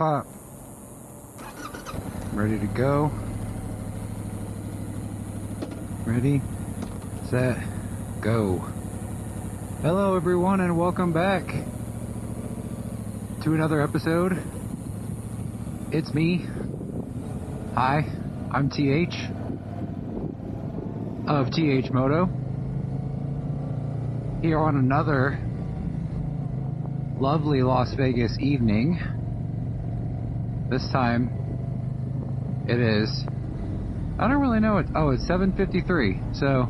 pop. Ready to go. Ready, set, go. Hello everyone and welcome back to another episode. It's me. Hi, I'm TH of THMOTO here on another lovely Las Vegas evening. This time it is, I don't really know it. Oh, it's 7:53, so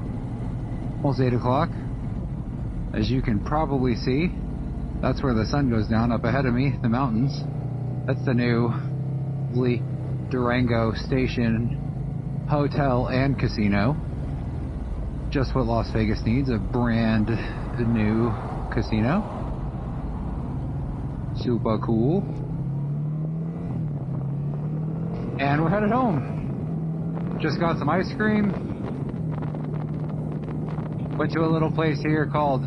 almost 8 o'clock. As you can probably see, that's where the sun goes down up ahead of me, the mountains. That's the new Durango Station Hotel and Casino. Just what Las Vegas needs, a brand new casino. Super cool. And we're headed home. Just got some ice cream. Went to a little place here called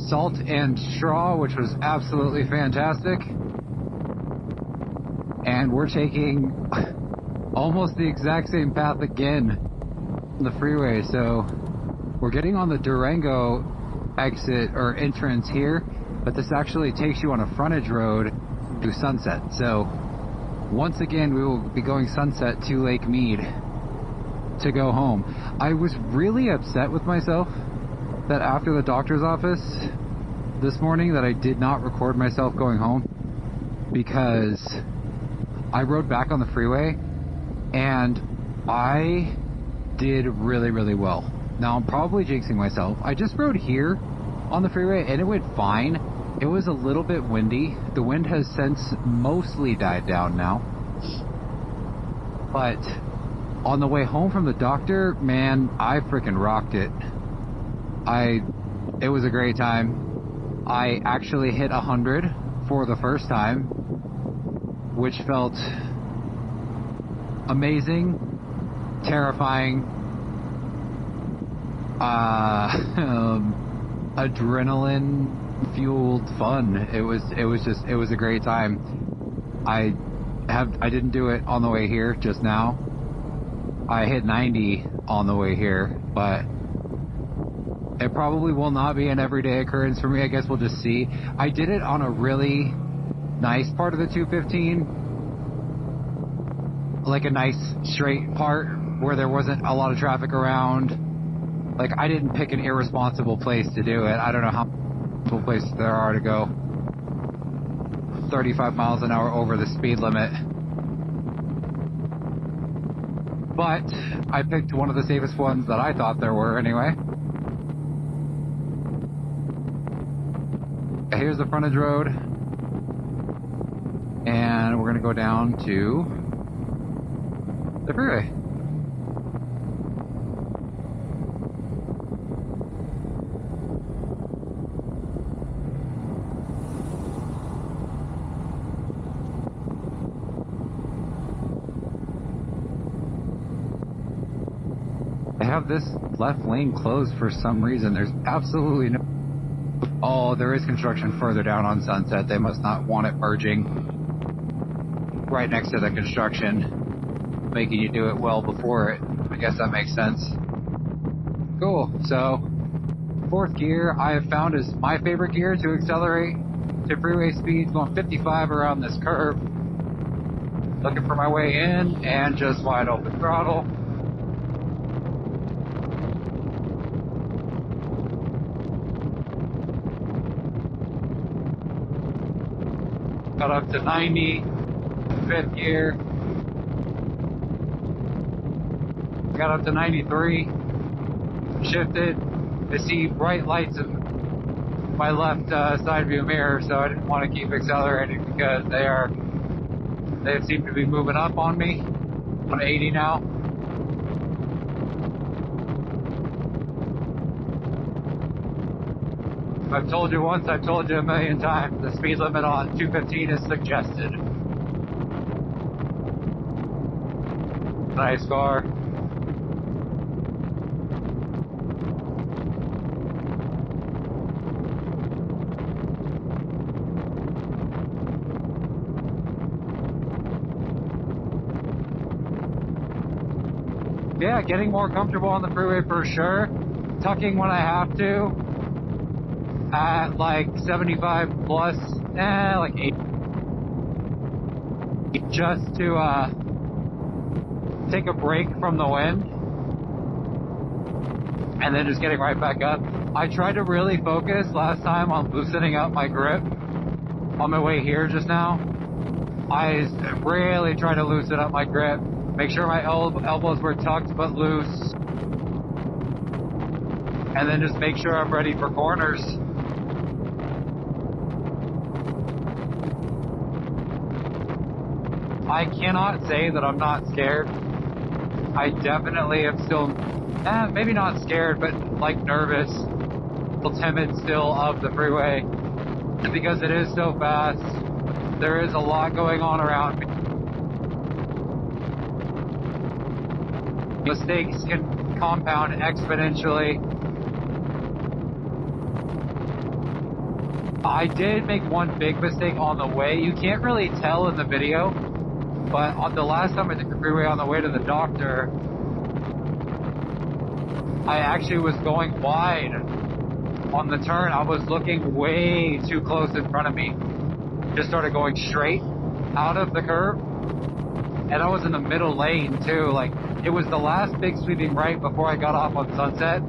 Salt and Straw, which was absolutely fantastic. And we're taking almost the exact same path again on the freeway. So we're getting on the Durango exit or entrance here, but this actually takes you on a frontage road to Sunset. So once again, we will be going Sunset to Lake Mead to go home. I was really upset with myself that after the doctor's office this morning that I did not record myself going home, because I rode back on the freeway and I did really well. Now I'm probably jinxing myself. I just rode here on the freeway and it went fine. It was a little bit windy. The wind has since mostly died down now. But on the way home from the doctor, man, I freaking rocked it. It was a great time. I actually hit 100 for the first time, which felt amazing, terrifying, adrenaline fueled fun. It was a great time. I didn't do it on the way here just now. I hit 90 on the way here, but it probably will not be an everyday occurrence for me. I guess we'll just see. I did it on a really nice part of the 215, like a nice straight part where there wasn't a lot of traffic around. Like, I didn't pick an irresponsible place to do it. I don't know how many places there are to go 35 miles an hour over the speed limit. But I picked one of the safest ones that I thought there were anyway. Here's the frontage road. And we're gonna go down to the freeway. They have this left lane closed for some reason. There's absolutely no... Oh, there is construction further down on Sunset. They must not want it merging right next to the construction, making you do it well before it. I guess that makes sense. Cool. So, fourth gear I have found is my favorite gear to accelerate to freeway speeds, going 55 around this curve. Looking for my way in and just wide open throttle. Got up to 90, fifth gear. Got up to 93, shifted to see bright lights in my left side view mirror, so I didn't want to keep accelerating because they seem to be moving up on me. I'm 80 now. I've told you once, I've told you a million times, the speed limit on 215 is suggested. Nice car. yeah, getting more comfortable on the freeway for sure. Tucking when I have to at like 75 plus, like 80, just to take a break from the wind, and then just getting right back up. I tried to really focus last time on loosening up my grip on my way here just now. I really tried to loosen up my grip, make sure my elbows were tucked but loose, and then just make sure I'm ready for corners. I cannot say that I'm not scared. I definitely am still, maybe not scared, but like nervous, a little timid still of the freeway because it is so fast. There is a lot going on around me. Mistakes can compound exponentially. I did make one big mistake on the way. You can't really tell in the video, but on the last time I took the freeway on the way to the doctor, I actually was going wide on the turn. I was looking way too close in front of me. Just started going straight out of the curve, and I was in the middle lane too. Like, it was the last big sweeping right before I got off on Sunset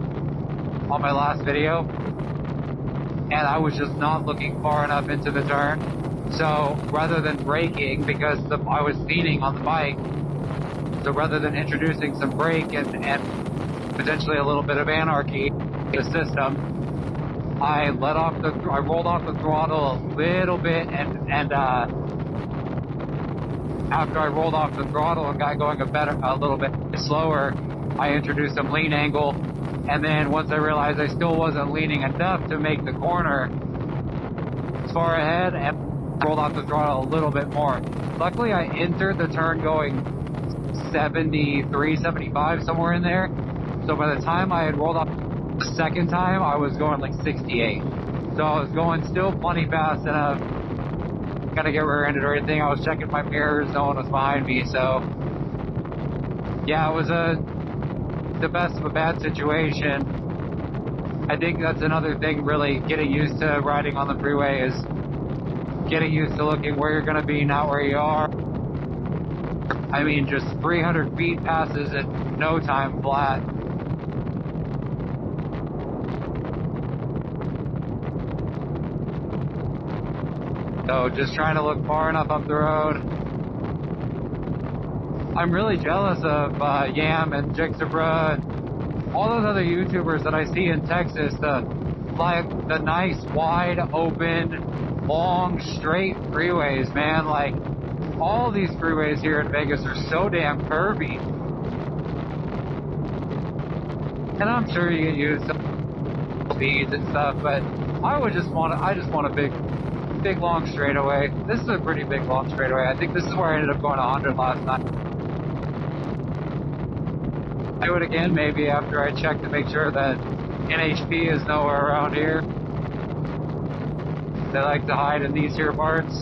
on my last video, and I was just not looking far enough into the turn. So rather than braking, because I was leaning on the bike, so rather than introducing some brake and potentially a little bit of anarchy in the system, I rolled off the throttle a little bit, and after I rolled off the throttle and got going a little bit slower, I introduced some lean angle, and then once I realized I still wasn't leaning enough to make the corner as far ahead, and rolled off the throttle a little bit more. Luckily, I entered the turn going 73, 75, somewhere in there. So by the time I had rolled off the second time, I was going like 68. So I was going still plenty fast enough. Gonna get rear-ended or anything. I was checking my mirrors, no one was behind me. So yeah, it was the best of a bad situation. I think that's another thing, really getting used to riding on the freeway, is getting used to looking where you're gonna be, not where you are. I mean, just 300 feet passes in no time flat. So just trying to look far enough up the road. I'm really jealous of Yam and Jixabra and all those other YouTubers that I see in Texas, the nice, wide open, long, straight freeways, man. Like, all these freeways here in Vegas are so damn curvy. And I'm sure you get used to speeds and stuff, but I just want a big long straightaway. This is a pretty big long straightaway. I think this is where I ended up going 100 last night. I do it again maybe after I check to make sure that NHP is nowhere around here. They like to hide in these here parts.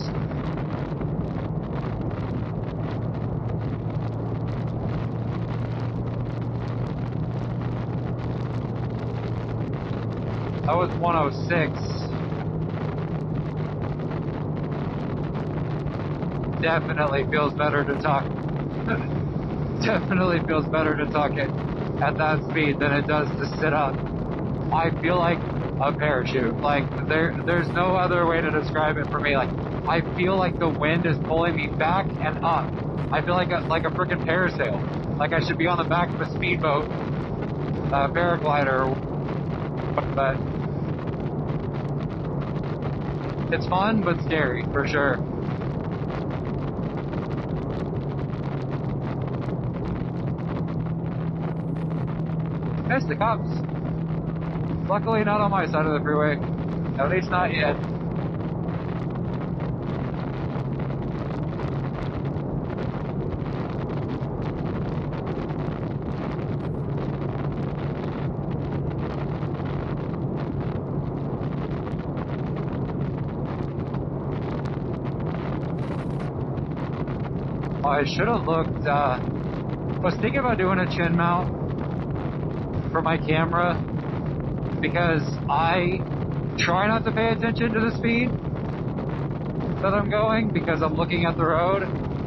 That was 106. Definitely feels better to talk. Definitely feels better to talk it at that speed than it does to sit up. I feel like a parachute. Like, there's no other way to describe it for me. Like, I feel like the wind is pulling me back and up. I feel like a freaking parasail. Like I should be on the back of a speedboat, paraglider. But it's fun, but scary for sure. There's the cops. Luckily not on my side of the freeway. At least not yet. I should have looked I was thinking about doing a chin mount for my camera because I try not to pay attention to the speed that I'm going because I'm looking at the road.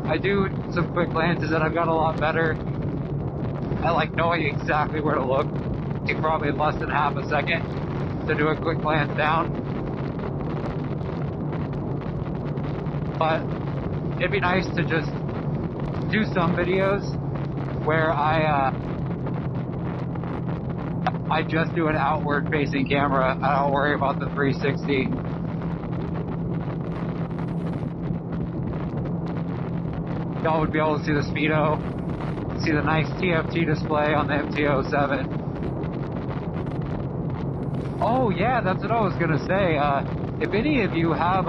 I do some quick glances and I've got a lot better at like knowing exactly where to look. Take probably less than half a second to do a quick glance down. But it'd be nice to just do some videos where I just do an outward facing camera. I don't worry about the 360. Y'all would be able to see the speedo, see the nice TFT display on the MT-07. Oh yeah, that's what I was gonna say. If any of you have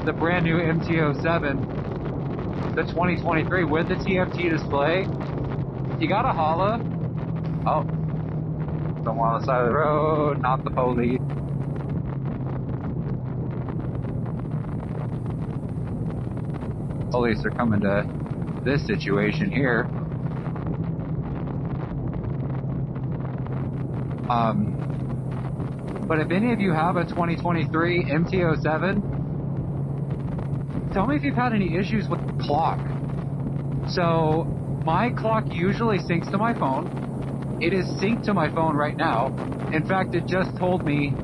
the brand new MT-07, the 2023 with the TFT display, you gotta holla. Oh, someone on the side of the road, not the police. Police are coming to this situation here. But if any of you have a 2023 MT-07, tell me if you've had any issues with the clock. So my clock usually syncs to my phone. It is synced to my phone right now. In fact, it just told me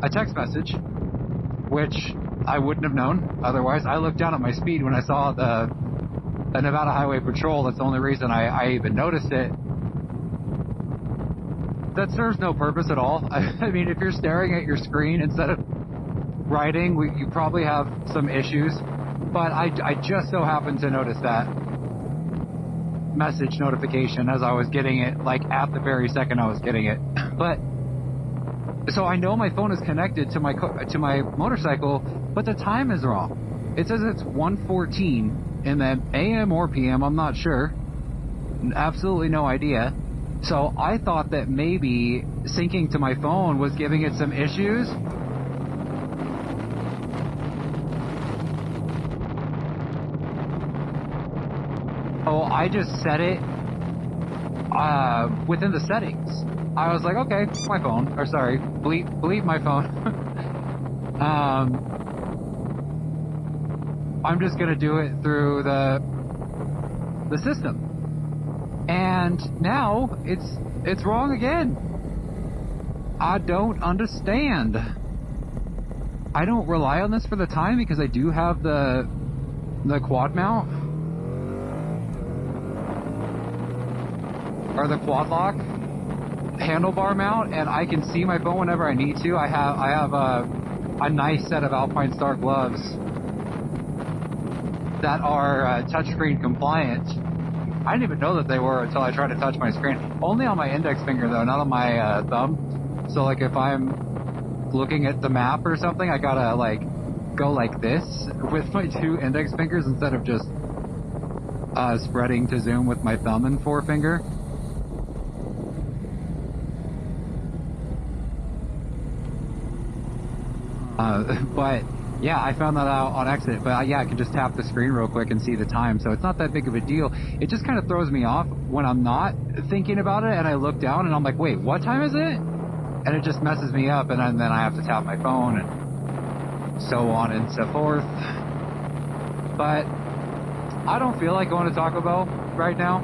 a text message, which I wouldn't have known otherwise. I looked down at my speed when I saw the Nevada Highway Patrol. That's the only reason I even noticed it. That serves no purpose at all. I mean, if you're staring at your screen instead of writing, you probably have some issues. But I just so happened to notice that message notification as I was getting it, like at the very second I was getting it. But so I know my phone is connected to my motorcycle, but the time is wrong. It says it's 1:14 in the AM or PM, I'm not sure. Absolutely no idea. So I thought that maybe syncing to my phone was giving it some issues. Oh, I just set it within the settings. I was like, okay, my phone, or sorry, bleep my phone. I'm just gonna do it through the system. And now it's wrong again. I don't understand. I don't rely on this for the time because I do have the quad mount or the quad lock handlebar mount, and I can see my phone whenever I need to. I have a nice set of Alpine Star gloves that are touchscreen compliant. I didn't even know that they were until I tried to touch my screen. Only on my index finger though, not on my thumb. So like if I'm looking at the map or something, I gotta like go like this with my two index fingers instead of just spreading to zoom with my thumb and forefinger. But yeah, I found that out on accident. But yeah, I can just tap the screen real quick and see the time. So it's not that big of a deal. It just kind of throws me off when I'm not thinking about it and I look down and I'm like, wait, what time is it? And it just messes me up, and then I have to tap my phone and so on and so forth. But I don't feel like going to Taco Bell right now.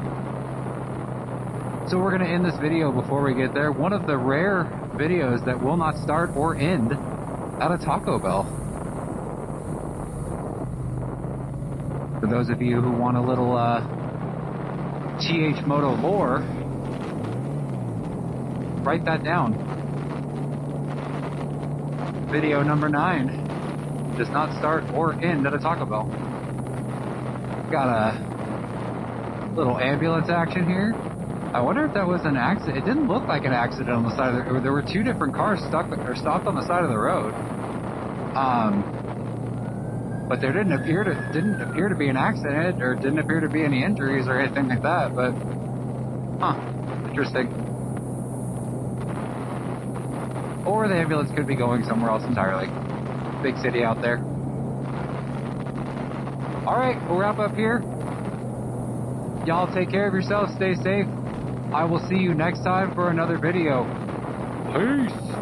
So we're going to end this video before we get there. One of the rare videos that will not start or end at a Taco Bell. For those of you who want a little THMOTO lore, write that down. Video number 9 does not start or end at a Taco Bell. Got a little ambulance action here. I wonder if that was an accident. It didn't look like an accident on the side of the road. There were two different cars stopped on the side of the road. But there didn't appear to be an accident, or didn't appear to be any injuries or anything like that. But interesting. Or the ambulance could be going somewhere else entirely. Big city out there. All right, we'll wrap up here. Y'all take care of yourselves. Stay safe. I will see you next time for another video. Peace.